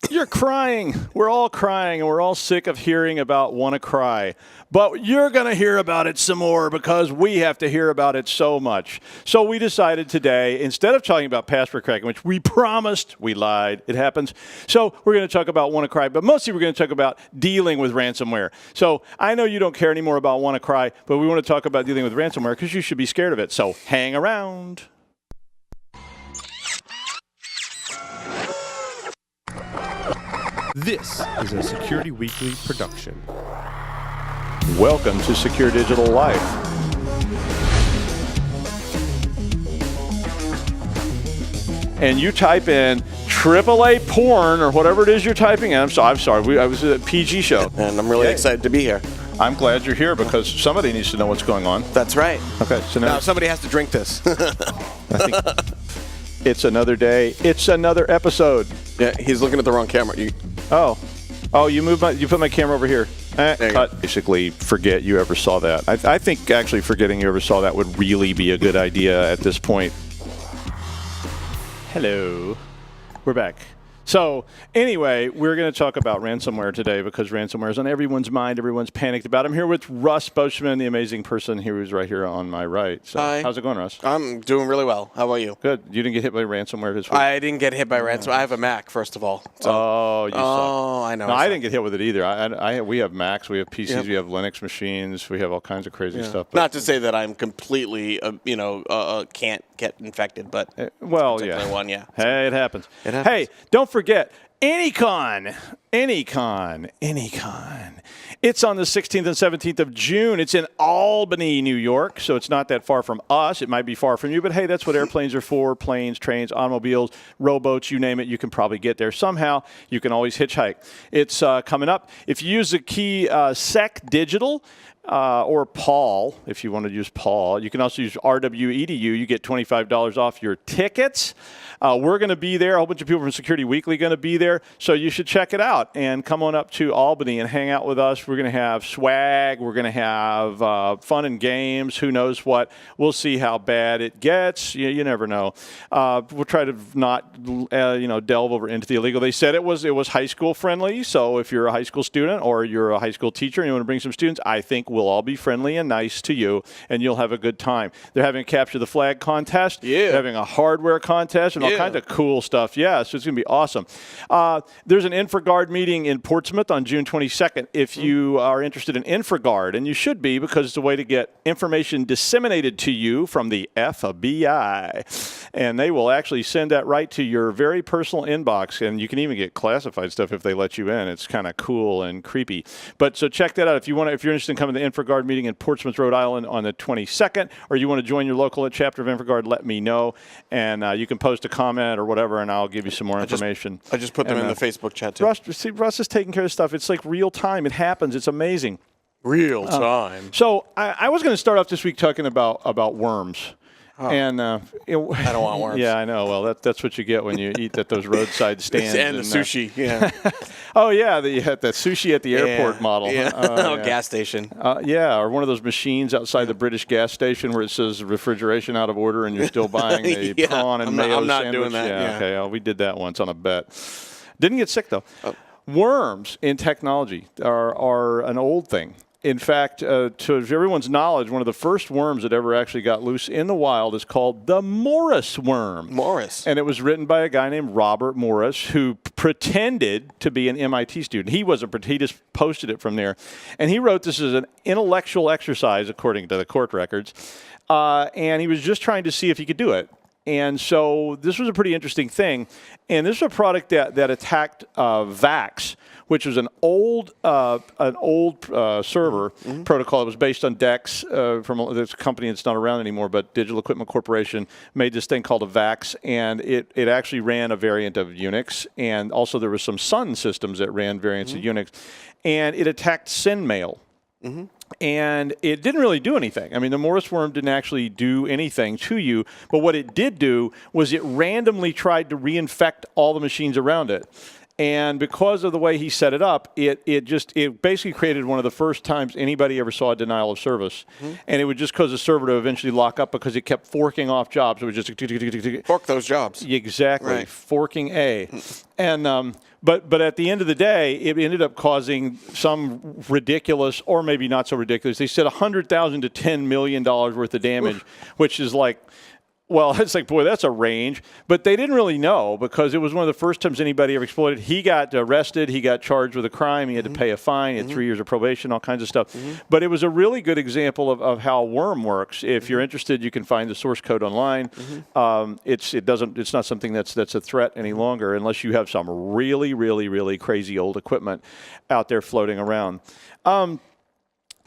You're crying. We're all crying, and we're all sick of hearing about WannaCry. But you're going to hear about it some more because we have to hear about it so much. So we decided today, instead of talking about password cracking, which we promised, we lied, it happens. So we're going to talk about WannaCry, but mostly we're going to talk about dealing with ransomware. So I know you don't care anymore about WannaCry, but we want to talk about dealing with ransomware because you should be scared of it. So hang around. This is a Security Weekly production. Welcome to Secure Digital Life. And you type in AAA porn or whatever it is you're typing in. I'm sorry. I was at a PG show. And I'm really excited to be here. I'm glad you're here because somebody needs to know what's going on. That's right. Okay, so now somebody has to drink this. I think it's another day. It's another episode. Yeah, he's looking at the wrong camera. You put my camera over here. Cut. Basically, forget you ever saw that. I think actually forgetting you ever saw that would really be a good idea at this point. Hello. We're back. So anyway, we're going to talk about ransomware today because ransomware is on everyone's mind. Everyone's panicked about it. I'm here with Russ Boschman, the amazing person who's right here on my right. So Hi. How's it going, Russ? I'm doing really well. How about you? Good. You didn't get hit by ransomware this week? I didn't get hit by ransomware. I have a Mac, first of all. So. You suck. I know. No, I didn't get hit with it either. We have Macs, we have PCs, we have Linux machines, we have all kinds of crazy stuff. Not to say that I'm completely, can't get infected, but one, Hey, it happens. Hey, don't forget. Anycon. It's on the 16th and 17th of June. It's in Albany, New York, so it's not that far from us. It might be far from you, but hey, that's what airplanes are for. Planes, trains, automobiles, rowboats, you name it, you can probably get there somehow. You can always hitchhike. It's coming up. If you use the key SEC Digital, or Paul, if you want to use Paul. You can also use RWEDU. You get $25 off your tickets. We're going to be there. A whole bunch of people from Security Weekly going to be there. So you should check it out and come on up to Albany and hang out with us. We're going to have swag. We're going to have fun and games. Who knows what. We'll see how bad it gets. You never know. We'll try to not delve over into the illegal. They said it was high school friendly. So if you're a high school student or you're a high school teacher and you want to bring some students, I think we'll all be friendly and nice to you, and you'll have a good time. They're having a capture the flag contest. Yeah. They're having a hardware contest and all kinds of cool stuff. Yeah, so it's going to be awesome. There's an InfraGard meeting in Portsmouth on June 22nd. If you are interested in InfraGard, and you should be because it's a way to get information disseminated to you from the FBI, and they will actually send that right to your very personal inbox, and you can even get classified stuff if they let you in. It's kind of cool and creepy. But so check that out if you're interested in coming to the InfraGard meeting in Portsmouth, Rhode Island on the 22nd, or you want to join your local chapter of InfraGard, let me know, and you can post a comment or whatever, and I'll give you some more information. I just put them in the Facebook chat, too. Russ is taking care of stuff. It's like real time. It happens. It's amazing. Real time. So I was going to start off this week talking about worms. Oh. And I don't want worms. Yeah, I know. Well, that's what you get when you eat at those roadside stands. and the sushi, yeah. Oh, yeah, the sushi at the airport model. Yeah. Gas station. Or one of those machines outside the British gas station where it says refrigeration out of order and you're still buying a prawn and mayo sandwich. I'm not doing that. Yeah, okay. We did that once on a bet. Didn't get sick, though. Oh. Worms in technology are an old thing. In fact, to everyone's knowledge, one of the first worms that ever actually got loose in the wild is called the Morris worm. Morris. And it was written by a guy named Robert Morris who pretended to be an MIT student. He wasn't. He just posted it from there. And he wrote this as an intellectual exercise, according to the court records. And he was just trying to see if he could do it. And so this was a pretty interesting thing. And this was a product that attacked VAX, which was an old server protocol. It was based on DEX from this company that's not around anymore, but Digital Equipment Corporation made this thing called a VAX, and it actually ran a variant of Unix, and also there were some Sun systems that ran variants of Unix, and it attacked SendMail. And it didn't really do anything. I mean, the Morris worm didn't actually do anything to you, but what it did do was it randomly tried to reinfect all the machines around it. And because of the way he set it up, it basically created one of the first times anybody ever saw a denial of service. And it would just cause the server to eventually lock up because it kept forking off jobs. It was just Fork those jobs. Exactly, Right. forking A. And but at the end of the day, it ended up causing some ridiculous, or maybe not so ridiculous. They said $100,000 to $10 million worth of damage, which is like, well, it's like, boy, that's a range. But they didn't really know because it was one of the first times anybody ever exploited. He got arrested. He got charged with a crime. He had to pay a fine. He had 3 years of probation, all kinds of stuff. But it was a really good example of how a worm works. If you're interested, you can find the source code online. It's not something that's a threat any longer unless you have some really, really, really crazy old equipment out there floating around.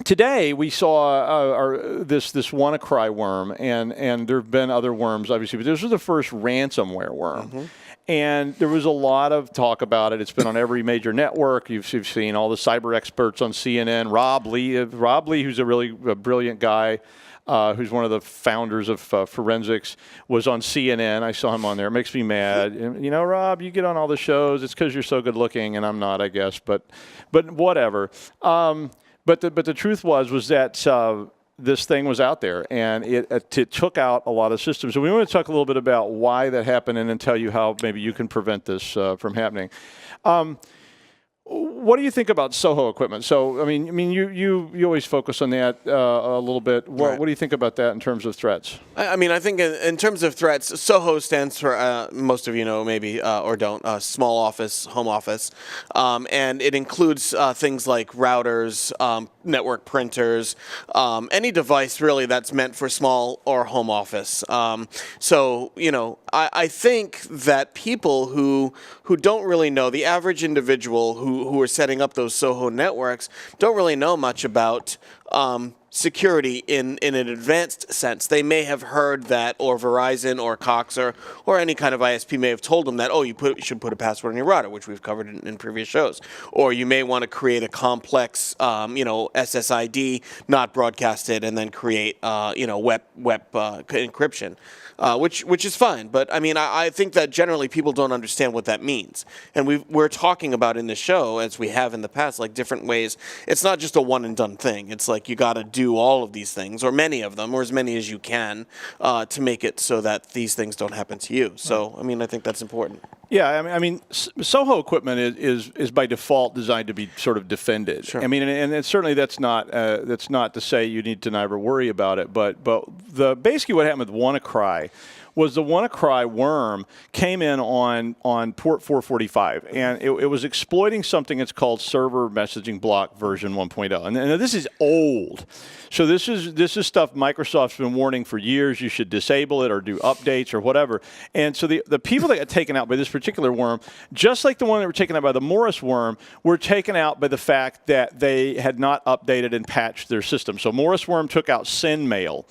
Today we saw this WannaCry worm, and there have been other worms, obviously, but this was the first ransomware worm. And there was a lot of talk about it. It's been on every major network. You've seen all the cyber experts on CNN. Rob Lee, who's a really brilliant guy, who's one of the founders of forensics, was on CNN. I saw him on there. It makes me mad. You know, Rob, you get on all the shows. It's because you're so good looking, and I'm not, I guess. But whatever. But the truth was that this thing was out there, and it took out a lot of systems. So we want to talk a little bit about why that happened, and then tell you how maybe you can prevent this from happening. What do you think about Soho equipment? So I mean, you always focus on that a little bit. What do you think about that in terms of threats? I mean, I think in terms of threats, Soho stands for, most of you know maybe or don't, small office, home office. And it includes things like routers, network printers, any device really that's meant for small or home office. So, you know, I think that people who don't really know, the average individual who are setting up those Soho networks don't really know much about security in an advanced sense. They may have heard that, or Verizon or Cox or any kind of ISP may have told them that, oh, you should put a password on your router, which we've covered in previous shows. Or you may want to create a complex, SSID, not broadcasted, and then create, web encryption. Which is fine, but I mean, I think that generally people don't understand what that means, and we're talking about in the show, as we have in the past, like different ways. It's not just a one and done thing. It's like you got to do all of these things, or many of them, or as many as you can, to make it so that these things don't happen to you. So, I mean, I think that's important. Yeah, I mean, Soho equipment is by default designed to be sort of defended. Sure. I mean, and certainly that's not to say you need to never worry about it. But basically what happened with WannaCry was the WannaCry worm came in on port 445, and it was exploiting something that's called server messaging block version 1.0. And this is old. So this is stuff Microsoft's been warning for years. You should disable it or do updates or whatever. And so the people that got taken out by this particular worm, just like the one that were taken out by the Morris worm, were taken out by the fact that they had not updated and patched their system. So Morris worm took out SendMail,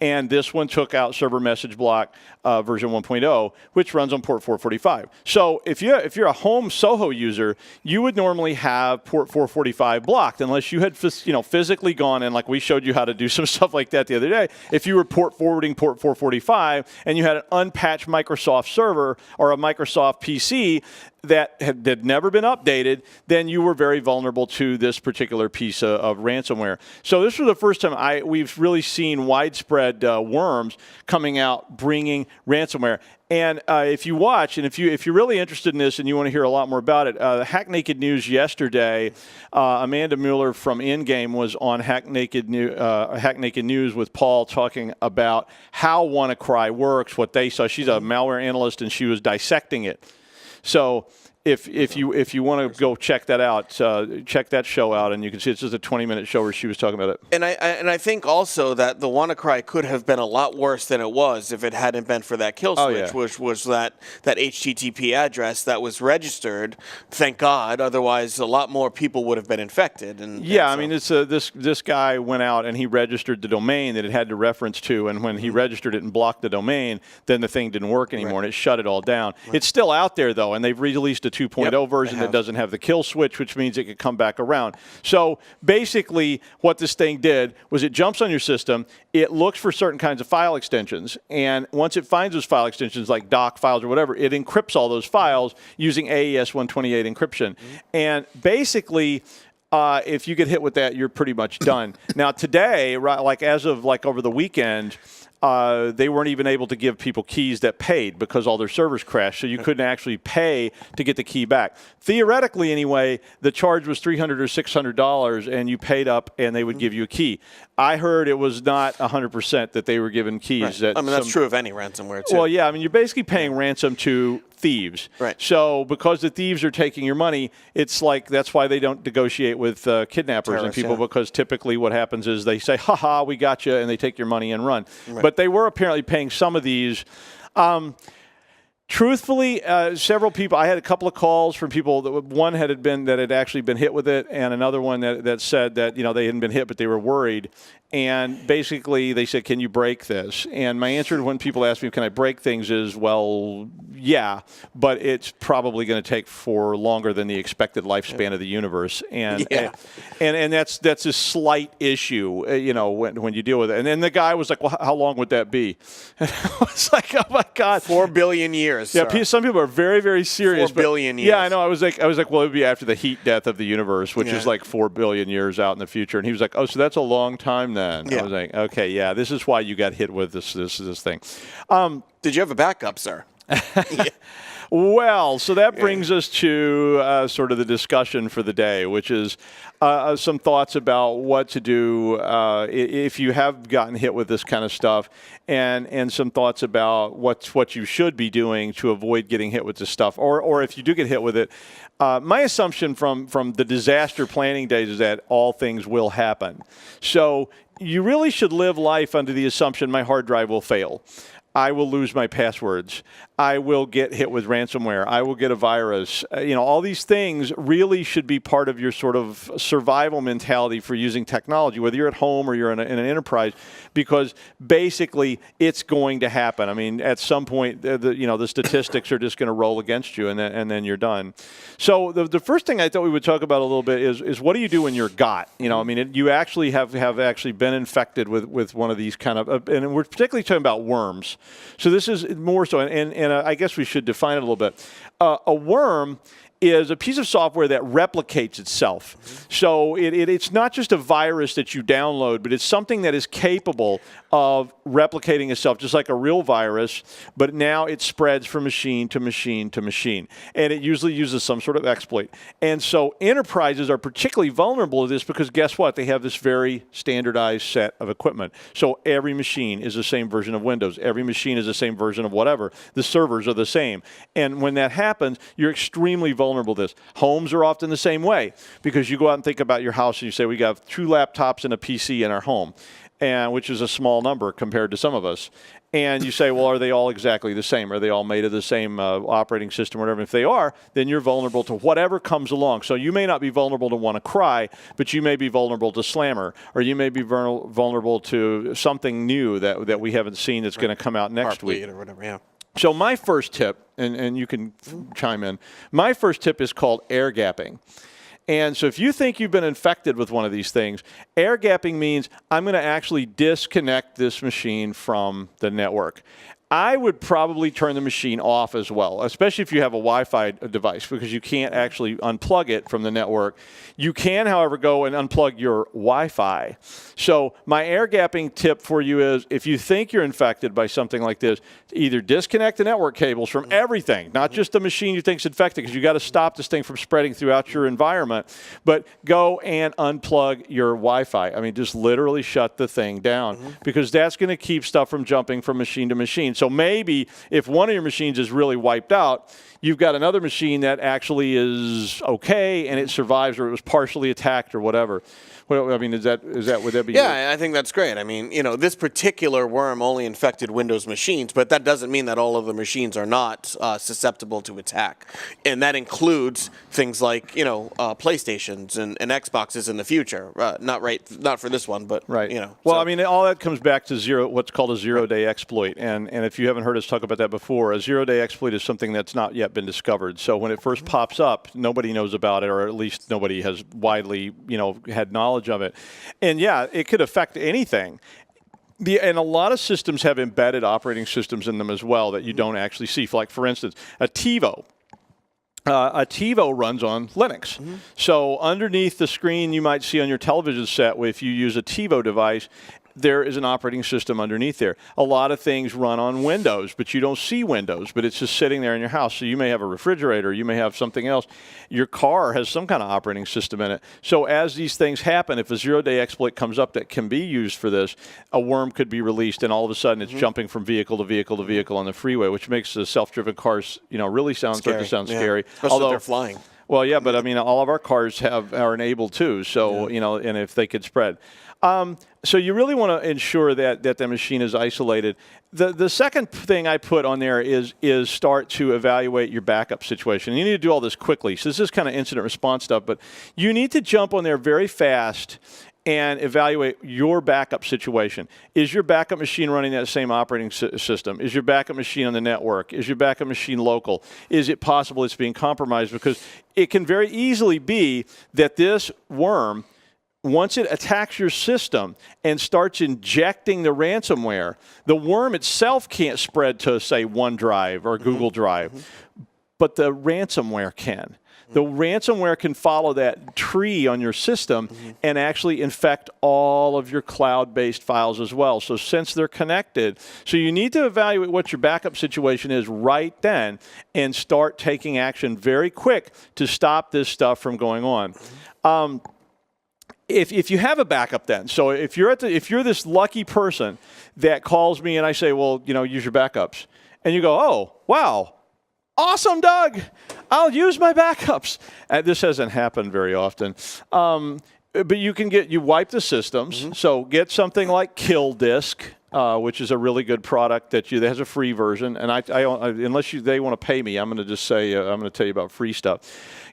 and this one took out server message block version 1.0, which runs on port 445. So if you're a home Soho user, you would normally have port 445 blocked unless you had physically gone in, like we showed you how to do some stuff like that the other day. If you were port forwarding port 445 and you had an unpatched Microsoft server or a Microsoft PC that had never been updated, then you were very vulnerable to this particular piece of ransomware. So this was the first time we've really seen widespread worms coming out bringing ransomware. And if you watch, and if you're really interested in this and you want to hear a lot more about it, Hack Naked News yesterday, Amanda Mueller from Endgame was on Hack Naked News with Paul talking about how WannaCry works, what they saw. She's a malware analyst, and she was dissecting it. So if you want to go check that out, check that show out, and you can see it's just a 20-minute show where she was talking about it. And I think also that the WannaCry could have been a lot worse than it was if it hadn't been for that kill switch, which was that HTTP address that was registered. Thank God, otherwise a lot more people would have been infected. I mean, it's this guy went out and he registered the domain that it had to reference to, and when he registered it and blocked the domain, then the thing didn't work anymore, and it shut it all down. It's still out there though, and they've released a 2.0 version that doesn't have the kill switch, which means it could come back around. So basically what this thing did was it jumps on your system, it looks for certain kinds of file extensions, and once it finds those file extensions like doc files or whatever, it encrypts all those files using AES 128 encryption. And basically, if you get hit with that, you're pretty much done. Now today, like as of like over the weekend, they weren't even able to give people keys that paid because all their servers crashed, so you couldn't actually pay to get the key back. Theoretically, anyway, the charge was $300 or $600, and you paid up, and they would give you a key. I heard it was not 100% that they were giving keys. Right. That's true of any ransomware, too. Well, yeah, I mean, you're basically paying ransom to thieves. Right. So because the thieves are taking your money, it's like that's why they don't negotiate with kidnappers and people, because typically what happens is they say, ha-ha, we got you, and they take your money and run. Right. But they were apparently paying some of these. Truthfully, several people, I had a couple of calls from people, one had actually been hit with it, and another one that said that, they hadn't been hit, but they were worried. And basically, they said, can you break this? And my answer when people ask me, can I break things, is, well, yeah, but it's probably going to take for longer than the expected lifespan of the universe. And and that's a slight issue, when you deal with it. And then the guy was like, well, how long would that be? And I was like, oh, my God. 4 billion years. Yeah, some people are very, very serious. 4 billion years. Yeah, I know. I was like, well, it would be after the heat death of the universe, which is like 4 billion years out in the future. And he was like, oh, so that's a long time then. Yeah. I was like, okay, yeah, this is why you got hit with this thing. Did you have a backup, sir? Well, so that brings us to sort of the discussion for the day, which is some thoughts about what to do if you have gotten hit with this kind of stuff, and some thoughts about what you should be doing to avoid getting hit with this stuff, or if you do get hit with it. My assumption from the disaster planning days is that all things will happen. So you really should live life under the assumption my hard drive will fail. I will lose my passwords. I will get hit with ransomware. I will get a virus. All these things really should be part of your sort of survival mentality for using technology, whether you're at home or you're in an enterprise, because basically it's going to happen. I mean, at some point, the statistics are just going to roll against you, and then you're done. So the first thing I thought we would talk about a little bit is what do you do when you're got? You actually have actually been infected with one of these kind of, and we're particularly talking about worms. So this is more so, and I guess we should define it a little bit. A worm is a piece of software that replicates itself. Mm-hmm. So it's not just a virus that you download, but it's something that is capable of replicating itself, just like a real virus, but now it spreads from machine to machine to machine. And it usually uses some sort of exploit. And so enterprises are particularly vulnerable to this because guess what? They have this very standardized set of equipment. So every machine is the same version of Windows. Every machine is the same version of whatever. The servers are the same. And when that happens, you're extremely vulnerable to this. Homes are often the same way because you go out and think about your house and you say, we got 2 laptops and a PC in our home, and which is a small number compared to some of us. And you say, well, are they all exactly the same? Are they all made of the same operating system or whatever? If they are, then you're vulnerable to whatever comes along. So you may not be vulnerable to WannaCry, but you may be vulnerable to Slammer, or you may be vulnerable to something new that we haven't seen that's going to come out next week. Or whatever, yeah. So my first tip, and you can chime in, my first tip is called air gapping. And so if you think you've been infected with one of these things, air gapping means I'm going to actually disconnect this machine from the network. I would probably turn the machine off as well, especially if you have a Wi-Fi device, because you can't actually unplug it from the network. You can, however, go and unplug your Wi-Fi. So my air gapping tip for you is if you think you're infected by something like this, either disconnect the network cables from everything, not just the machine you think is infected, because you got to stop this thing from spreading throughout your environment, but go and unplug your Wi-Fi. I mean, just literally shut the thing down, because that's going to keep stuff from jumping from machine to machine. So maybe if one of your machines is really wiped out, you've got another machine that actually is okay and it survives, or it was partially attacked or whatever. Well, I mean, would that be? Yeah, I think that's great. I mean, this particular worm only infected Windows machines, but that doesn't mean that all of the machines are not susceptible to attack. And that includes things like, PlayStations and Xboxes in the future. Not for this one, but, Right. Well, so. I mean, all that comes back to what's called a zero-day exploit. And if you haven't heard us talk about that before, a zero-day exploit is something that's not yet been discovered. So when it first pops up, nobody knows about it, or at least nobody has widely, had knowledge of it. And yeah, it could affect anything. And a lot of systems have embedded operating systems in them as well that you don't actually see. Like, for instance, a TiVo. A TiVo runs on Linux. So underneath the screen you might see on your television set, if you use a TiVo device, there is an operating system underneath there. A lot of things run on Windows, but you don't see Windows, but it's just sitting there in your house. So you may have a refrigerator, you may have something else. Your car has some kind of operating system in it. So as these things happen, if a zero-day exploit comes up that can be used for this, a worm could be released, and all of a sudden it's jumping from vehicle to vehicle to vehicle on the freeway, which makes the self-driven cars, really start to sound scary. Especially if they're flying. Well, yeah, but I mean, all of our cars are enabled too. So and if they could spread. So you really want to ensure that the machine is isolated. The second thing I put on there is start to evaluate your backup situation. You need to do all this quickly. So this is kind of incident response stuff, but you need to jump on there very fast and evaluate your backup situation. Is your backup machine running that same operating system? Is your backup machine on the network? Is your backup machine local? Is it possible it's being compromised? Because it can very easily be that this worm, once it attacks your system and starts injecting the ransomware, the worm itself can't spread to, say, OneDrive or Google Drive, but the ransomware can. The ransomware can follow that tree on your system and actually infect all of your cloud-based files as well. So since they're connected, so you need to evaluate what your backup situation is right then and start taking action very quick to stop this stuff from going on. If you have a backup then, so if you're this lucky person that calls me and I say, well, use your backups, and you go, oh, wow, awesome, Doug, I'll use my backups. This hasn't happened very often. But you wipe the systems, so get something like Kill Disk, which is a really good product that has a free version. And unless they want to pay me, I'm going to just say I'm going to tell you about free stuff.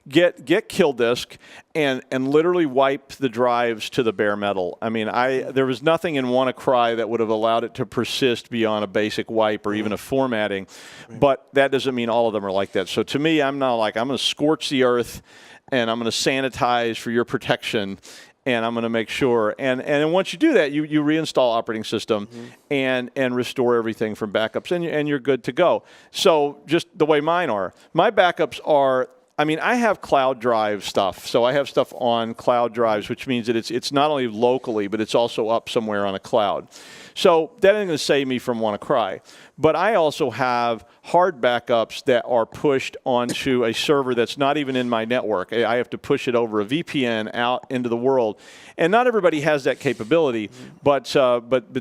Get Kill Disk and literally wipe the drives to the bare metal. I mean, there was nothing in WannaCry that would have allowed it to persist beyond a basic wipe or even a formatting. But that doesn't mean all of them are like that. So to me, I'm not like, I'm going to scorch the earth and I'm going to sanitize for your protection. And I'm going to make sure, and then once you do that, you reinstall operating system and restore everything from backups, and you're good to go. So just the way mine are, my backups are, I have cloud drive stuff. So I have stuff on cloud drives, which means that it's not only locally, but it's also up somewhere on a cloud. So that ain't going to save me from WannaCry. But I also have hard backups that are pushed onto a server that's not even in my network. I have to push it over a VPN out into the world. And not everybody has that capability, but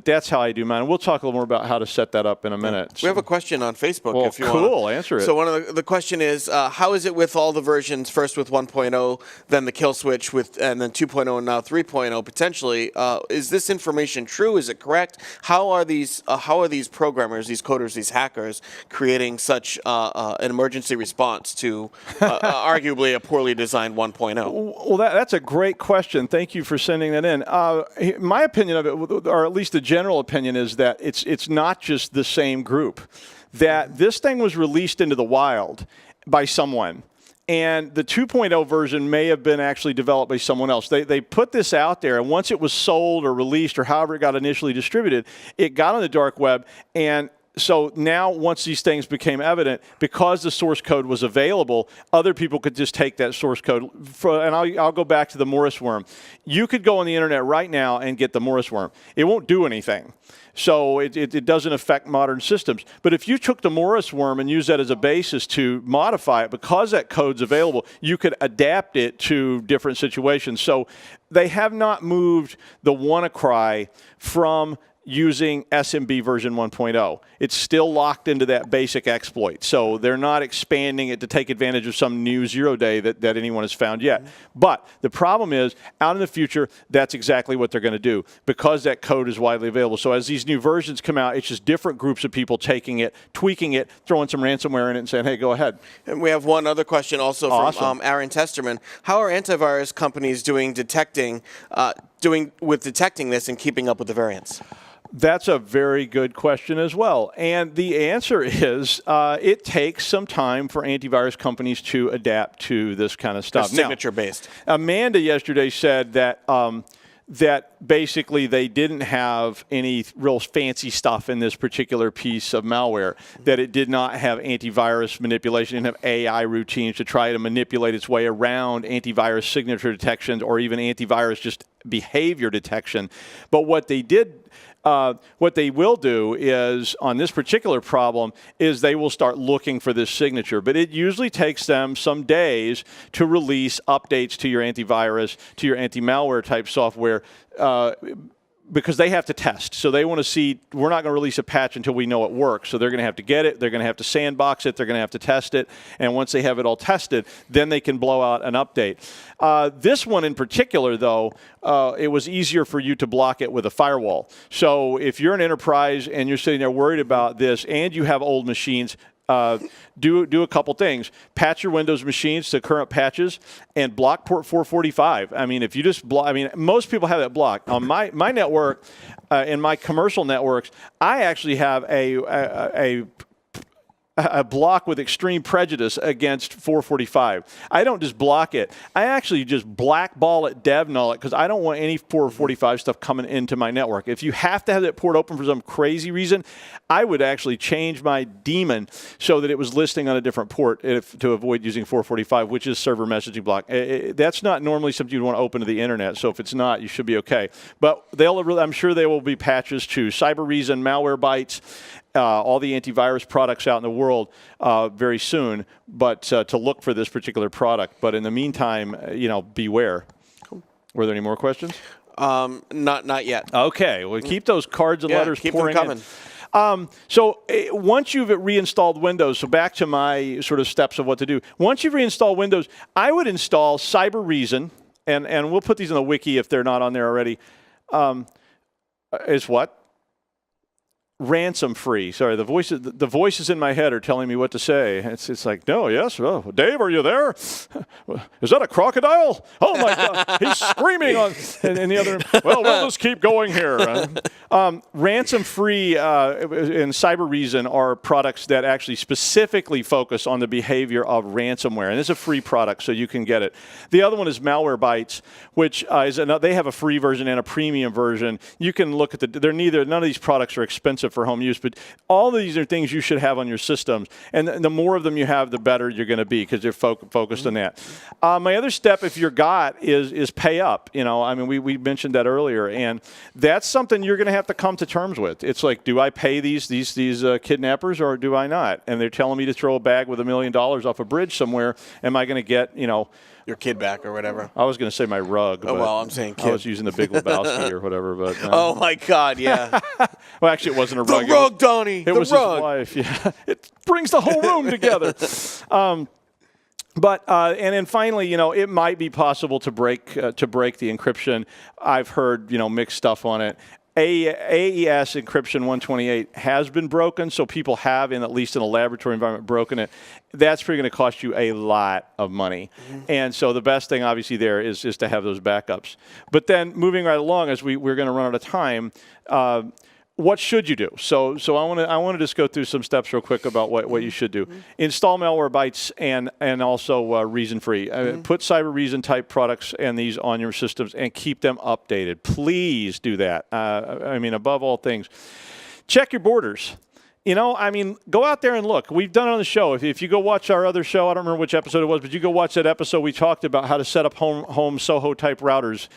that's how I do mine. We'll talk a little more about how to set that up in a minute. We have a question on Facebook. Well, if you cool. want. Answer it. So one of the question is, how is it with all the versions, first with 1.0, then the kill switch, and then 2.0, and now 3.0 potentially? Is this information true? Is it correct? How are these programmers, these coders, these hackers creating such an emergency response to arguably a poorly designed 1.0? Well, that's a great question. Thank you for sending that in. My opinion of it, or at least the general opinion, is that it's not just the same group. That this thing was released into the wild by someone. And the 2.0 version may have been actually developed by someone else. They put this out there, and once it was sold or released or however it got initially distributed, it got on the dark web. And so now once these things became evident, because the source code was available, other people could just take that source code. And I'll go back to the Morris worm. You could go on the internet right now and get the Morris worm. It won't do anything. So it doesn't affect modern systems. But if you took the Morris worm and used that as a basis to modify it, because that code's available, you could adapt it to different situations. So they have not moved the WannaCry from using SMB version 1.0. It's still locked into that basic exploit. So they're not expanding it to take advantage of some new 0-day that anyone has found yet. But the problem is, out in the future, that's exactly what they're going to do because that code is widely available. So as these new versions come out, it's just different groups of people taking it, tweaking it, throwing some ransomware in it and saying, hey, go ahead. And we have one other question also from Aaron Testerman. How are antivirus companies doing detecting this and keeping up with the variants? That's a very good question as well. And the answer is it takes some time for antivirus companies to adapt to this kind of stuff. Signature-based. Amanda yesterday said that that basically they didn't have any real fancy stuff in this particular piece of malware, that it did not have antivirus manipulation, it didn't have AI routines to try to manipulate its way around antivirus signature detections or even antivirus just behavior detection. But what they did, what they will do is, on this particular problem, is they will start looking for this signature. But it usually takes them some days to release updates to your antivirus, to your anti-malware type software, because they have to test. So they want to see, we're not going to release a patch until we know it works. So they're going to have to get it, they're going to have to sandbox it, they're going to have to test it, and once they have it all tested, then they can blow out an update. This one in particular, though, it was easier for you to block it with a firewall. So if you're an enterprise and you're sitting there worried about this and you have old machines, do a couple things. Patch your Windows machines to current patches and block port 445. I mean, if you just block, I mean, most people have that blocked. On my network, in my commercial networks, I actually have a block with extreme prejudice against 445. I don't just block it. I actually just blackball it, dev null it, because I don't want any 445 stuff coming into my network. If you have to have that port open for some crazy reason, I would actually change my daemon so that it was listing on a different port to avoid using 445, which is server messaging block. That's not normally something you'd want to open to the internet, so if it's not, you should be okay. But I'm sure there will be patches to Cyber-Reason, Malwarebytes, all the antivirus products out in the world very soon, but to look for this particular product. But in the meantime, beware. Cool. Were there any more questions? Not yet. Okay, well, keep those cards and letters keep pouring them coming. So once you've reinstalled Windows, so back to my sort of steps of what to do. Once you've reinstalled Windows, I would install Cyber-Reason, and we'll put these in the wiki if they're not on there already. Is what? Ransom free. Sorry, the voices in my head are telling me what to say. It's like, no, yes, oh, Dave, are you there? Is that a crocodile? Oh my God, he's screaming on. And the other, well, we'll just keep going here. Ransom free and Cyber-Reason are products that actually specifically focus on the behavior of ransomware, and it's a free product, so you can get it. The other one is Malwarebytes, which they have a free version and a premium version. You can look at none of these products are expensive for home use, but all of these are things you should have on your systems. And the more of them you have, the better you're going to be because they're focused on that. My other step, if you're got, is pay up. I mean, we mentioned that earlier, and that's something you're going to have to come to terms with. It's like, do I pay these kidnappers or do I not? And they're telling me to throw a bag with $1 million off a bridge somewhere. Am I going to get, your kid back or whatever? I was going to say my rug. Oh, well, I'm saying kid. I was using the Big Lebowski or whatever. But oh, my God, yeah. Well, actually, it wasn't a rug. The rug, Donnie. It was his wife. Yeah, it brings the whole room together. But and then finally, it might be possible to break the encryption. I've heard mixed stuff on it. AES encryption 128 has been broken, so people have, at least in a laboratory environment, broken it. That's probably going to cost you a lot of money. Mm-hmm. And so the best thing, obviously, there is to have those backups. But then moving right along, as we're going to run out of time, what should you do? So I want to just go through some steps real quick about what you should do. Mm-hmm. Install Malwarebytes and also Reason Free. Mm-hmm. Put Cyber-Reason type products and these on your systems and keep them updated. Please do that. Above all things, check your borders. Go out there and look. We've done it on the show. If you go watch our other show, I don't remember which episode it was, but you go watch that episode. We talked about how to set up home Soho type routers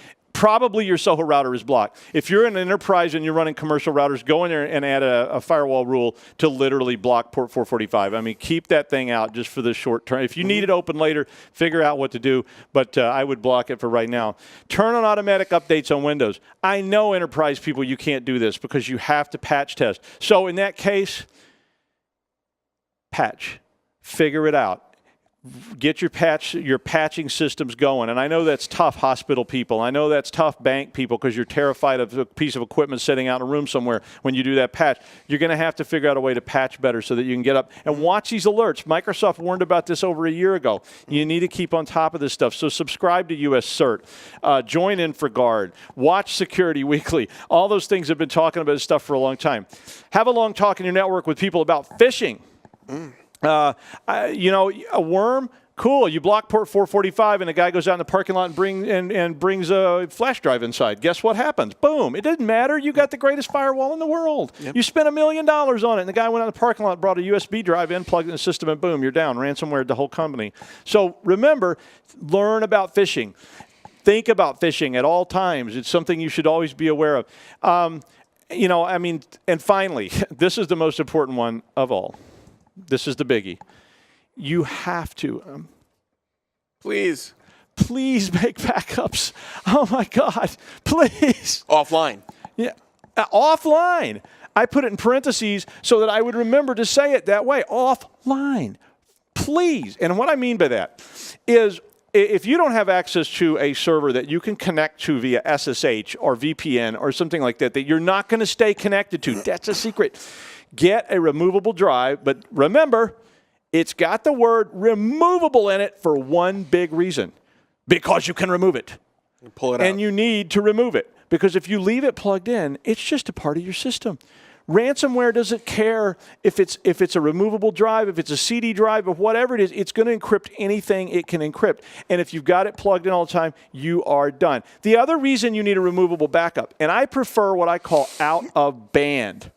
probably your Soho router is blocked. If you're in an enterprise and you're running commercial routers, go in there and add a firewall rule to literally block port 445. I mean, keep that thing out just for the short term. If you need it open later, figure out what to do, but I would block it for right now. Turn on automatic updates on Windows. I know enterprise people, you can't do this because you have to patch test. So in that case, patch. Figure it out. Get your patching systems going. And I know that's tough, hospital people. I know that's tough, bank people, because you're terrified of a piece of equipment sitting out in a room somewhere when you do that patch. You're going to have to figure out a way to patch better so that you can get up and watch these alerts. Microsoft warned about this over a year ago. You need to keep on top of this stuff. So subscribe to US CERT. Join InfraGard. Watch Security Weekly. All those things have been talking about this stuff for a long time. Have a long talk in your network with people about phishing. A worm, cool. You block port 445, and a guy goes out in the parking lot and brings a flash drive inside. Guess what happens? Boom. It didn't matter. You got the greatest firewall in the world. Yep. You spent $1 million on it, and the guy went out in the parking lot, brought a USB drive in, plugged it in the system, and boom, you're down. Ransomware the whole company. So remember, learn about phishing. Think about phishing at all times. It's something you should always be aware of. And finally, this is the most important one of all. This is the biggie. You have to. Please make backups. Oh, my God. Please. Offline. Yeah. Offline. I put it in parentheses so that I would remember to say it that way. Offline. Please. And what I mean by that is if you don't have access to a server that you can connect to via SSH or VPN or something like that you're not going to stay connected to, that's a secret. Get a removable drive, but remember, it's got the word removable in it for one big reason. Because you can remove it. Pull it out. And you need to remove it. Because if you leave it plugged in, it's just a part of your system. Ransomware doesn't care if it's a removable drive, if it's a CD drive, or whatever it is, it's going to encrypt anything it can encrypt. And if you've got it plugged in all the time, you are done. The other reason you need a removable backup, and I prefer what I call out of band.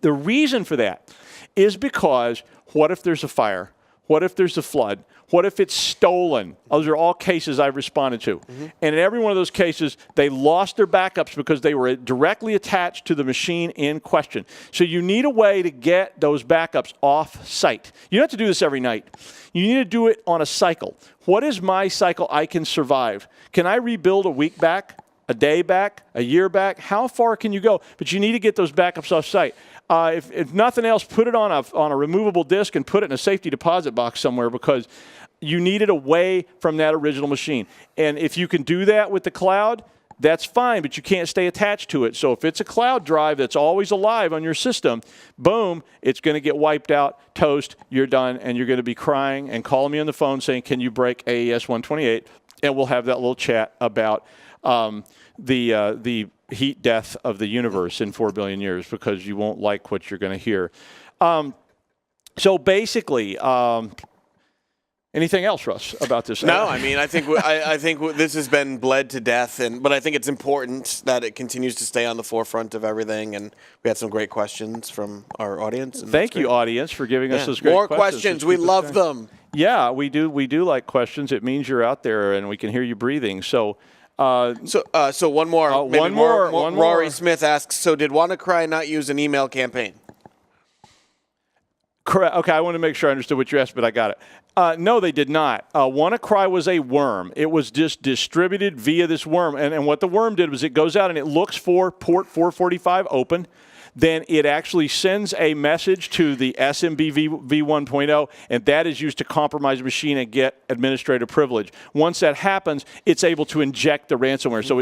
The reason for that is because what if there's a fire? What if there's a flood? What if it's stolen? Those are all cases I've responded to. Mm-hmm. And in every one of those cases, they lost their backups because they were directly attached to the machine in question. So you need a way to get those backups off site. You don't have to do this every night. You need to do it on a cycle. What is my cycle I can survive? Can I rebuild a week back, a day back, a year back? How far can you go? But you need to get those backups off site. If nothing else, put it on a removable disk and put it in a safety deposit box somewhere because you need it away from that original machine. And if you can do that with the cloud, that's fine, but you can't stay attached to it. So if it's a cloud drive that's always alive on your system, boom, it's going to get wiped out, toast, you're done, and you're going to be crying and calling me on the phone saying, can you break AES 128? And we'll have that little chat about the heat death of the universe in 4 billion years because you won't like what you're going to hear. So basically, anything else, Russ, about this? No, I mean, I think this has been bled to death, but I think it's important that it continues to stay on the forefront of everything. And we had some great questions from our audience. And thank you, audience, for giving us those great more questions. We love them. Yeah, we do. We do like questions. It means you're out there and we can hear you breathing. So one more. One more. Rory Smith asks, so did WannaCry not use an email campaign? Correct. Okay, I want to make sure I understood what you asked, but I got it. No, they did not. WannaCry was a worm. It was just distributed via this worm. And what the worm did was it goes out and it looks for port 445 open. Then it actually sends a message to the SMB v1.0, and that is used to compromise a machine and get administrative privilege. Once that happens, it's able to inject the ransomware. So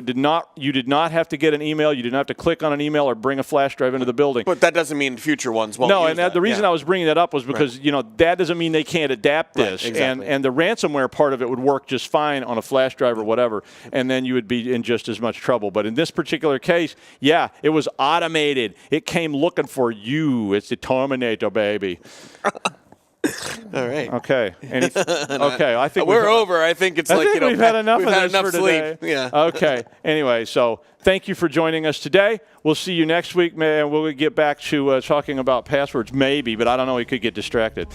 you did not have to get an email. You didn't have to click on an email or bring a flash drive into the building. But that doesn't mean future ones won't No, use and the reason I was bringing that up was because that doesn't mean they can't adapt this. Right, exactly. And the ransomware part of it would work just fine on a flash drive or whatever, and then you would be in just as much trouble. But in this particular case, yeah, it was automated. It came looking for you. It's the Terminator, baby. All right. Okay. Okay. I think we're over. I think it's we've had enough of this for sleep. today. Yeah. Okay. Anyway, so thank you for joining us today. We'll see you next week, man. We'll get back to talking about passwords, maybe, but I don't know. We could get distracted.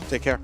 Take care.